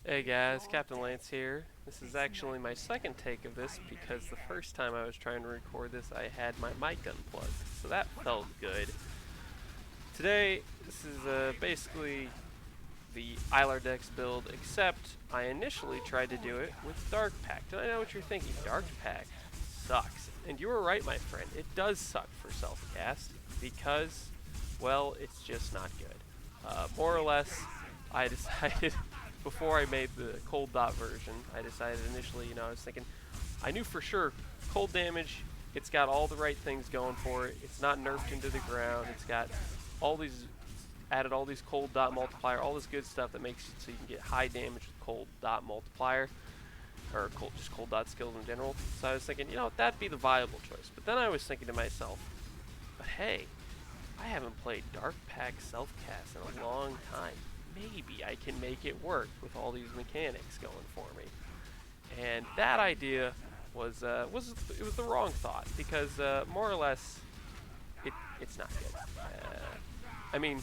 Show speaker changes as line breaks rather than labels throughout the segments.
Hey guys, Captain Lance here. This is actually my second take of this because the first time I was trying to record this I had my mic unplugged, so that felt good. Today, this is basically the Aylardex build, except I initially tried to do it with Dark Pact. And I know what you're thinking, Dark Pact sucks. And you were right, my friend, it does suck for self-cast because, well, it's just not good. More or less, I decided before I made the cold dot version, I decided initially, I was thinking, I knew for sure cold damage, it's got all the right things going for it. It's not nerfed into the ground. It's got all these, added all these cold dot multiplier, all this good stuff that makes it so you can get high damage with cold dot multiplier, or just cold dot skills in general. So I was thinking, that'd be the viable choice. But then I was thinking to myself, but hey, I haven't played Dark Pact Self-Cast in a long time. Maybe I can make it work with all these mechanics going for me. And that idea was the wrong thought because more or less it's not good. I mean,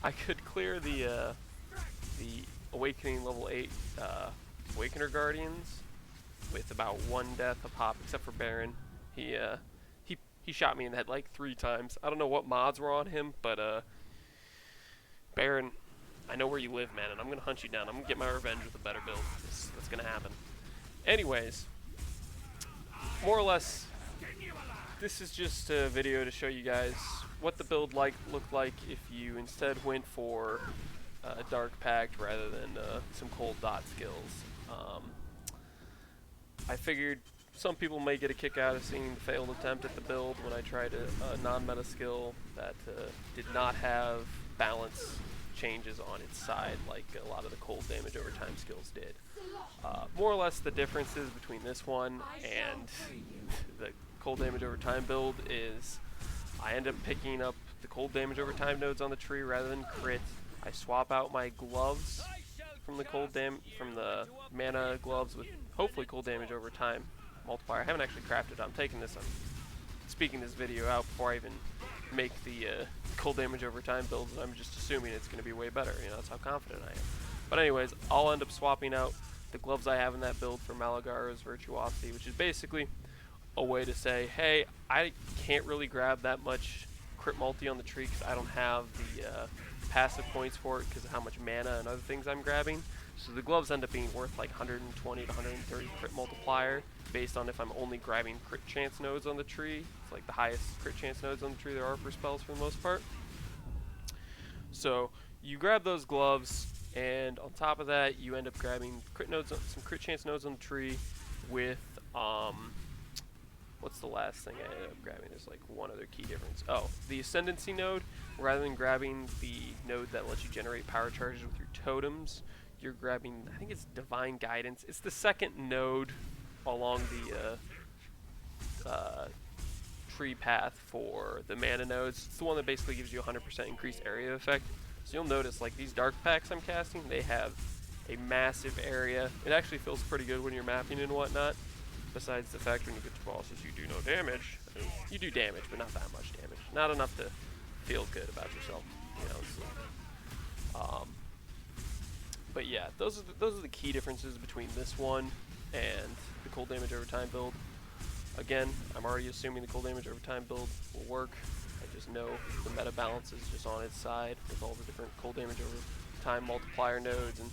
I could clear the Awakening level 8 Awakener Guardians with about one death a pop, except for Baron. He he shot me in the head like 3 times. I don't know what mods were on him, but Baron, I know where you live, man, and I'm gonna hunt you down. I'm gonna get my revenge with a better build. That's gonna happen. Anyways, more or less, this is just a video to show you guys what the build looked like if you instead went for Dark Pact rather than some cold dot skills. I figured some people may get a kick out of seeing the failed attempt at the build when I tried a non-meta skill that did not have balance changes on its side like a lot of the cold damage over time skills did. More or less the differences between this one and the cold damage over time build is I end up picking up the cold damage over time nodes on the tree rather than crit. I swap out my gloves from the mana gloves with hopefully cold damage over time multiplier. I haven't actually crafted it. I'm speaking this video out before I even make the cold damage over time build. I'm just assuming it's going to be way better. That's how confident I am. But anyways, I'll end up swapping out the gloves I have in that build for Malagaro's Virtuosity, which is basically a way to say, hey, I can't really grab that much crit multi on the tree because I don't have the passive points for it because of how much mana and other things I'm grabbing. So the gloves end up being worth like 120 to 130 crit multiplier based on if I'm only grabbing crit chance nodes on the tree. It's like the highest crit chance nodes on the tree there are for spells for the most part. So you grab those gloves, and on top of that, you end up grabbing some crit chance nodes on the tree with what's the last thing I ended up grabbing? There's like one other key difference. Oh, the Ascendancy node. Rather than grabbing the node that lets you generate power charges with your totems, you're grabbing, I think it's Divine Guidance. It's the second node along the tree path for the mana nodes. It's the one that basically gives you 100% increased area effect. So you'll notice like these Dark Pacts I'm casting, they have a massive area. It actually feels pretty good when you're mapping and whatnot. Besides the fact when you get to bosses you do no damage. You do damage, but not that much damage. Not enough to feel good about yourself, So, but yeah, those are the key differences between this one and the cold damage over time build. Again, I'm already assuming the cold damage over time build will work. I just know the meta balance is just on its side with all the different cold damage over time multiplier nodes, and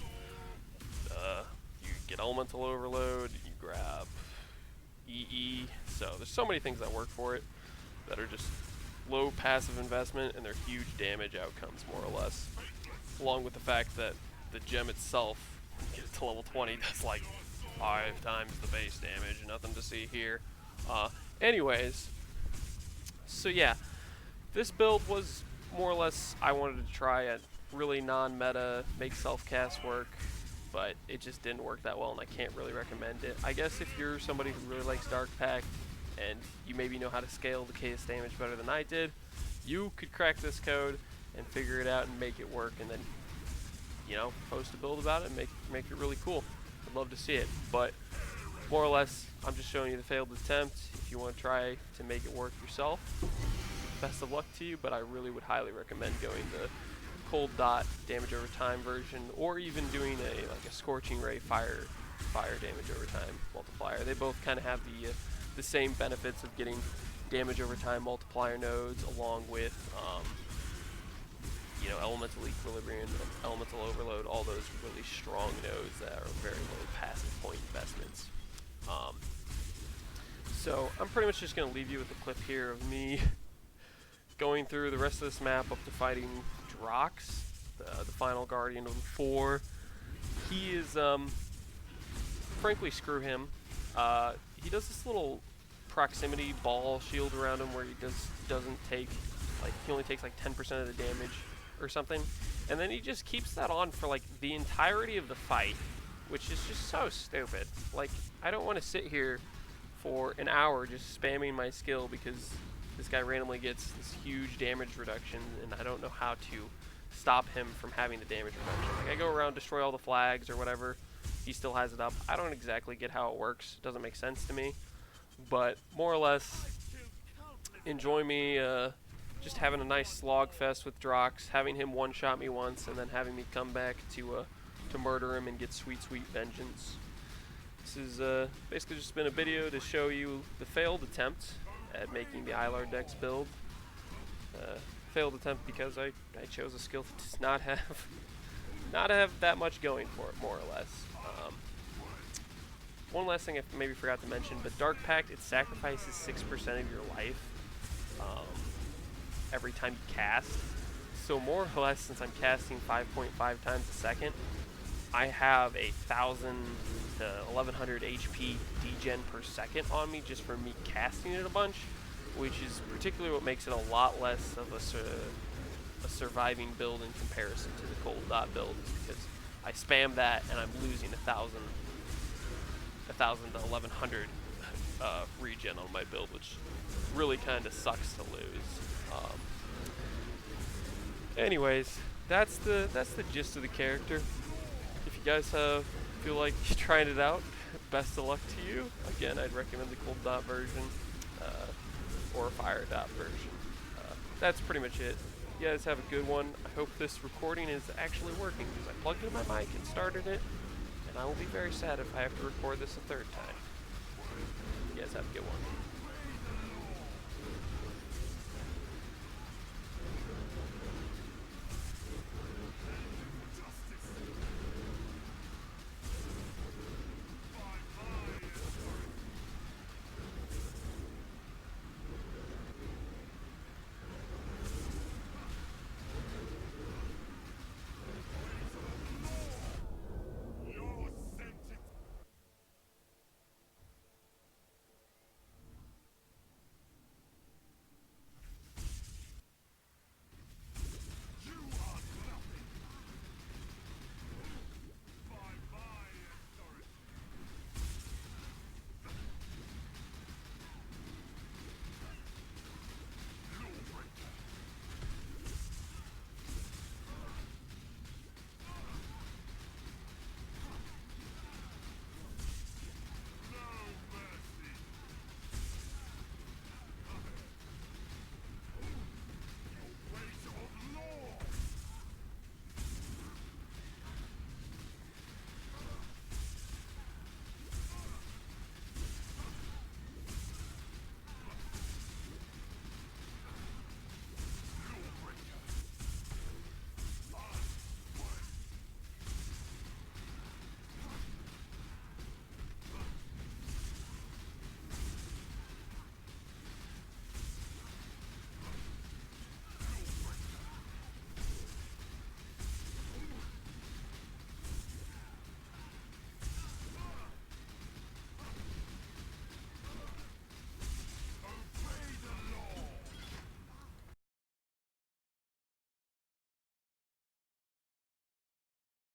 you get elemental overload, you grab EE. So there's so many things that work for it that are just low passive investment and they're huge damage outcomes more or less. Along with the fact that the gem itself, get it to level 20, does like 5 times the base damage. Nothing to see here. Anyways, so yeah, this build was more or less, I wanted to try a really non-meta, make self-cast work, but it just didn't work that well and I can't really recommend it. I guess if you're somebody who really likes Dark Pact and you maybe know how to scale the case damage better than I did, you could crack this code and figure it out and make it work, and then post a build about it and make it really cool. I'd love to see it, but more or less I'm just showing you the failed attempt. If you want to try to make it work yourself, best of luck to you, but I really would highly recommend going the cold dot damage over time version, or even doing a scorching ray fire damage over time multiplier. They both kind of have the same benefits of getting damage over time multiplier nodes, along with elemental equilibrium, elemental overload, all those really strong nodes that are very low passive point investments. So I'm pretty much just going to leave you with a clip here of me going through the rest of this map up to fighting Drox, the final guardian of the 4. He is, frankly, screw him. He does this little proximity ball shield around him where he doesn't take, he only takes like 10% of the damage or something, and then he just keeps that on for like the entirety of the fight, which is just so stupid. Like, I don't want to sit here for an hour just spamming my skill because this guy randomly gets this huge damage reduction, and I don't know how to stop him from having the damage reduction. Like, I go around, destroy all the flags or whatever, he still has it up. I don't exactly get how it works. It doesn't make sense to me, but more or less enjoy me just having a nice slog fest with Drox, having him one-shot me once, and then having me come back to murder him and get sweet, sweet vengeance. This is basically just been a video to show you the failed attempt at making the Aylardex build. Failed attempt because I chose a skill that does not have that much going for it, more or less. One last thing I maybe forgot to mention, but Dark Pact, it sacrifices 6% of your life every time you cast. So more or less, since I'm casting 5.5 times a second, I have 1,000 to 1,100 HP degen per second on me just for me casting it a bunch, which is particularly what makes it a lot less of a surviving build in comparison to the cold dot build, because I spam that and I'm losing 1,000 to 1,100 regen on my build, which really kind of sucks to lose. Anyways, that's the gist of the character. If you guys feel like trying it out, best of luck to you. Again, I'd recommend the cold dot version or a fire dot version. That's pretty much it. You guys have a good one. I hope this recording is actually working, because I plugged in my mic and started it, and I will be very sad if I have to record this a third time. You guys have a good one.